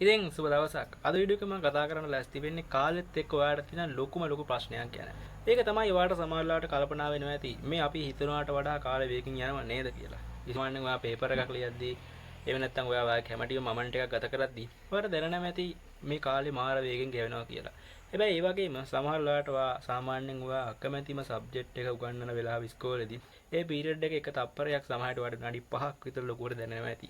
ඉතින් සුබ දවසක්. අද වීඩියෝ එකේ මම කතා කරන්න ලෑස්ති වෙන්නේ කාලෙත් එක්ක ඔයාලට තියෙන ලොකු ප්‍රශ්නයක් ගැන. ඒක තමයි ඔයාලට සමහරවිට කල්පනා වෙනවා ඇති මේ අපි හිතනවාට වඩා කාලේ වේගින් යනව නේද කියලා. ඉතින් ඔයා පේපර් එකක් ලියද්දී එහෙම නැත්නම් ඔයා කැමැතිව මොමන්ට් එකක් ගත කරද්දී ඔයාලට දැනෙනවා ඇති මේ කාලේ මාර වේගෙන් ගෙවෙනවා කියලා. හැබැයි ඒ වගේම සමහර වෙලාවට ඔයා සාමාන්‍යයෙන් ඔයා අකමැතිම සබ්ජෙක්ට් එක උගන්වන වෙලාව ඉස්කෝලේදී ඒ පීරියඩ් එකේ එක තප්පරයක් සමහරට වඩා විනාඩි 5ක් විතර ලොකුවට දැනෙනවා ඇති.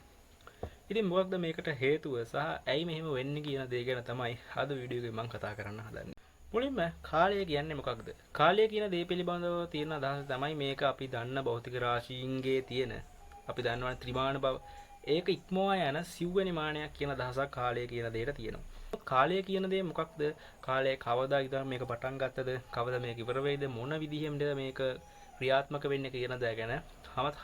ඉතින් මොකක්ද මේකට හේතුව සහ ඇයි මෙහෙම වෙන්නේ කියන දේ ගැන තමයි අද වීඩියෝ එකේ මම කතා කරන්න හදන්නේ. මුලින්ම කාලය කියන්නේ මොකක්ද? කාලය කියන දේ පිළිබඳව තියෙන අදහස තමයි මේක අපි දන්න භෞතික රාශීන්ගේ තියෙන අපි දන්නවා ත්‍රිමාණ බව. ඒක ඉක්මවා යන සිව්වෙනි මානයක් කියන අදහසක් කාලය කියන දෙයට තියෙනවා. කාලය කියන දේ මොකක්ද? කාලය කවදා ඉඳන් මේක පටන් ගත්තද? කවදා මේක ඉවර වෙයිද? මොන විදිහෙන්ද මේක ක්‍රියාත්මක වෙන්නේ කියන දේ ගැන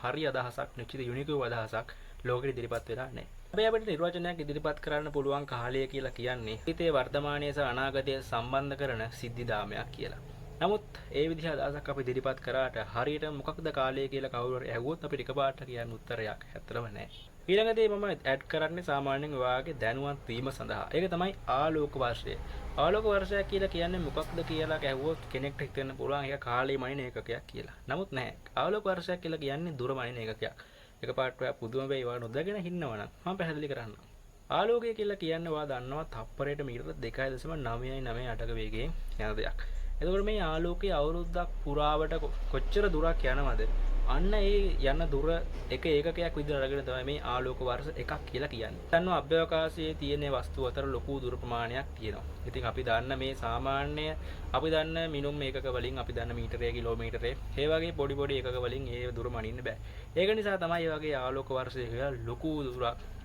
හරි අදහසක් නිශ්චිත යුනිකව අදහසක් ලෝකෙට ඉදිරිපත් වෙලා නැහැ. හැබැයි අපිට නිර්වචනයක් ඉදිරිපත් කරන්න පුළුවන් කාලය කියලා කියන්නේ හිතේ වර්තමානයේ සහ අනාගතය සම්බන්ධ කරන සිද්ධිදාමයක් කියලා. නමුත් ඒ විදිහ අදහසක් අපි ඉදිරිපත් කරාට හරියට මොකක්ද කාලය කියලා කවුරු හරි ඇහුවොත් අපිට එකපාරට කියන්න උත්තරයක් ඇත්තටම නැහැ. ඊළඟදී මම ඇඩ් කරන්නේ සාමාන්‍යයෙන් ඔයාගේ දැනුවත් වීම සඳහා. ඒක තමයි ආලෝක වර්ෂය. ආලෝක වර්ෂය කියලා කියන්නේ මොකක්ද කියලා ඇහුවොත් කෙනෙක්ට හිතෙන්න පුළුවන් ඒක කාලේ මනින ඒකකයක් කියලා. නමුත් නැහැ. ආලෝක වර්ෂය කියලා කියන්නේ දුර මනින ඒකකයක්. එකපාරට ඔයා පුදුම වෙයි ඔයා නොදැගෙන ඉන්නවනම් මම පැහැදිලි කරන්නම්. ආලෝකය කියලා කියන්නේ ඔයා දන්නවා තප්පරයට මීටර 2.998ක වේගයෙන් යන දෙයක්. එතකොට මේ ආලෝකයේ අවුරුද්දක් පුරාවට කොච්චර දුරක් යනවද? අන්න ඒ යන දුර එක ඒකකයක් විදිහට අරගෙන තමයි මේ ආලෝක වර්ෂ එකක් කියලා කියන්නේ. දන්නවා අභ්‍යවකාශයේ තියෙන වස්තු අතර ලොකු දුර ප්‍රමාණයක් තියෙනවා. ඉතින් අපි දන්න මේ සාමාන්‍ය අපි දන්න මිනුම් ඒකක වලින් අපි දන්න මීටරය කිලෝමීටරය ඒ වගේ පොඩි එකක වලින් ඒ දුර මනින්න බෑ. ඒක නිසා තමයි මේ වගේ ආලෝක වර්ෂය කියලා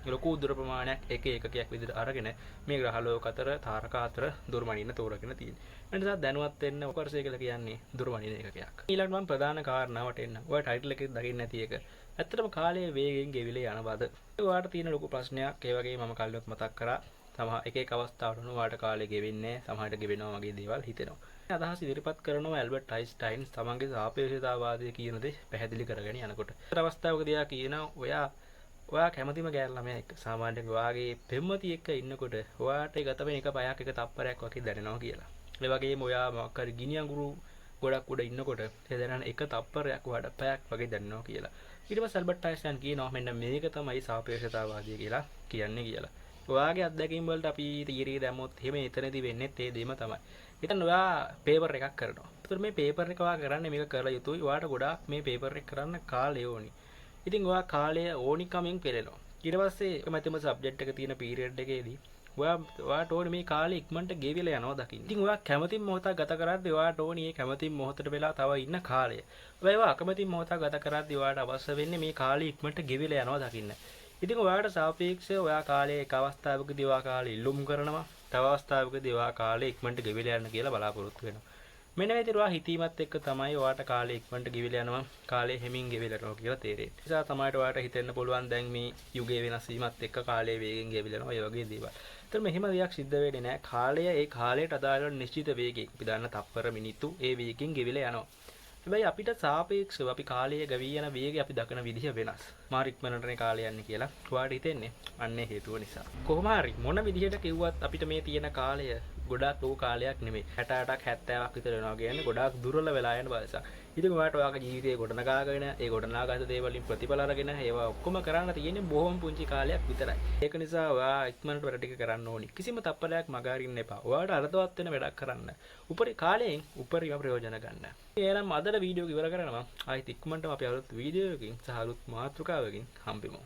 ලොකු දුර ප්‍රමාණයක් එක ඒකකයක් විදිහට අරගෙන මේ ග්‍රහලෝක අතර තාරකා අතර දුර මනින්න තෝරගෙන තියෙන්නේ. ඒ නිසා දැනුවත් වෙන්න වර්ෂය කියලා කියන්නේ දුර මනින ඒකකයක්. ඊළඟට මම ප්‍රධාන කාරණාවට එන්න. ඔය ටයිටල් එකේ දකින්න නැති එක. ඇත්තටම කාලය වේගෙන් ගෙවිලා යන බද. ඔයාලට තියෙන ලොකු ප්‍රශ්නයක් ඒ වගේ මම කල්ලොත් මතක් කරා. සමහර එක අවස්ථාවල ඔයාලට කාලය ගෙවෙන්නේ නැහැ. සමහරට ගෙවෙනවා වගේ දේවල් හිතෙනවා. අදහස් ඉදිරිපත් කරනවා ඇල්බර්ට් අයින්ස්ටයින් තමන්ගේ සාපේක්ෂතාවාදය කියන දේ පැහැදිලි කරගෙන යනකොට. ඒ අවස්ථාවකදී එයා කියනවා ඔයා කැමතිම ගෑනු ළමයා එක්ක සාමාන්‍යයෙන් ඔයාගේ පෙම්වතිය එක්ක ඉන්නකොට ඔයාට ගත වෙන එක පයක් එක තප්පරයක් වගේ දැනෙනවා කියලා. ඒ වගේම ඔයා මොකක් හරි ගිනි අඟුරු ගොඩක් උඩ ඉන්නකොට ඒ දැනෙන එක තප්පරයක් ඔයාට පැයක් වගේ දැනෙනවා කියලා. ඊට පස්සේ ඇල්බර්ට් අයින්ස්ටයින් කියනවා මෙන්න මේක තමයි සාපේක්ෂතාවාදය කියලා කියන්නේ කියලා. ඔයාගේ අත්දැකීම් වලට අපි තීරය දැම්මොත් එහෙම එතනදී වෙන්නේ ඒ දෙයම තමයි. ඉතින් ඔයා පේපර් එකක් කරනවා. ඒතර මේ පේපර් එක ඔයා කරන්නේ මේක කරලා යුතුයි. ඔයාට ගොඩාක් මේ පේපර් එක කරන්න කාලය ඕනි. ඉතින් ඔයා කාලය ඕනිකමින් පෙළෙනවා. ඊට පස්සේ එකමැතිම සබ්ජෙක්ට් එක තියෙන පීරියඩ් එකේදී ඔයාට ඕනේ මේ කාලේ ඉක්මනට ගෙවිලා යනවා දකින්න. ඉතින් ඔයා කැමතිම මොහොතක් ගත කරද්දී ඔයාට ඕනේ මේ කැමතිම මොහොතට වෙලා තව ඉන්න කාලය. හැබැයි ඔයා අකමැතිම මොහොතක් ගත කරද්දී ඔයාට අවශ්‍ය වෙන්නේ මේ කාලේ ඉක්මනට ගෙවිලා යනවා දකින්න. ඉතින් ඔයාට සාපේක්ෂව ඔයා කාලේ එක අවස්ථාවකදී ඔයා කාලේ ඉල්ලුම් කරනවා. තව අවස්ථාවකදී ඔයා කාලේ ඉක්මනට ගෙවිලා යන්න කියලා බලාපොරොත්තු වෙනවා. මෙන්න මේ විදිහට ඔයා හිතීමත් එක්ක තමයි ඔයාට කාලේ ඉක්මනට ගෙවිලා යනවා කාලේ හැමින් ගෙවිලා යනවා කියලා තේරෙන්නේ. ඒ නිසා තමයි ඔයාට හිතෙන්න පුළුවන් දැන් මේ යුගයේ වෙනස් වීමත් එක්ක කාලේ වේගෙන් ගෙවිලා යනවා ඒ වගේ දේවල්. ඒතර මෙහෙම දෙයක් සිද්ධ වෙන්නේ නැහැ. කාලය ඒ කාලයට අදාළ නිශ්චිත වේගයක අපි දන්න තප්පර මිනිත්තු ඒ වේගයෙන් ගෙවිලා යනවා. හැබැයි අපිට සාපේක්ෂව අපි කාලය ගෙවී යන වේගය අපි දකින විදිහ වෙනස්. මාර ඉක්මනටනේ කාලය යන්නේ කියලා ඔයාට හිතෙන්නේ අන්නේ හේතුව නිසා. කොහොම හරි මොන විදිහට කිව්වත් අපිට මේ තියෙන කාලය ගොඩාක් ලොකු කාලයක් නෙමෙයි. 68ක් 70ක් විතර වෙනවා කියන්නේ ගොඩාක් දුර්වල වෙලා යන වයසක්. ඉතින් ඔයාට ඔයාගේ ජීවිතේ ගොඩනගාගෙන ඒ ගොඩනගාගත දේවලින් ප්‍රතිඵල අරගෙන ඒවා ඔක්කොම කරන්න තියෙන්නේ බොහොම පුංචි කාලයක් විතරයි. ඒක නිසා ඔයා ඉක්මනට වැඩ ටික කරන්න ඕනි. කිසිම තප්පරයක් මග අරින්න එපා. ඔයාට අර්ථවත් වෙන වැඩක් කරන්න. උපරි කාලයෙන් උපරිම ප්‍රයෝජන ගන්න. එහෙනම් අදට වීඩියෝ එක ඉවර කරනවා. ආයෙත් ඉක්මනටම අපි අලුත් වීඩියෝ එකකින් සහ අලුත් මාතෘකාවකින් හම්බෙමු.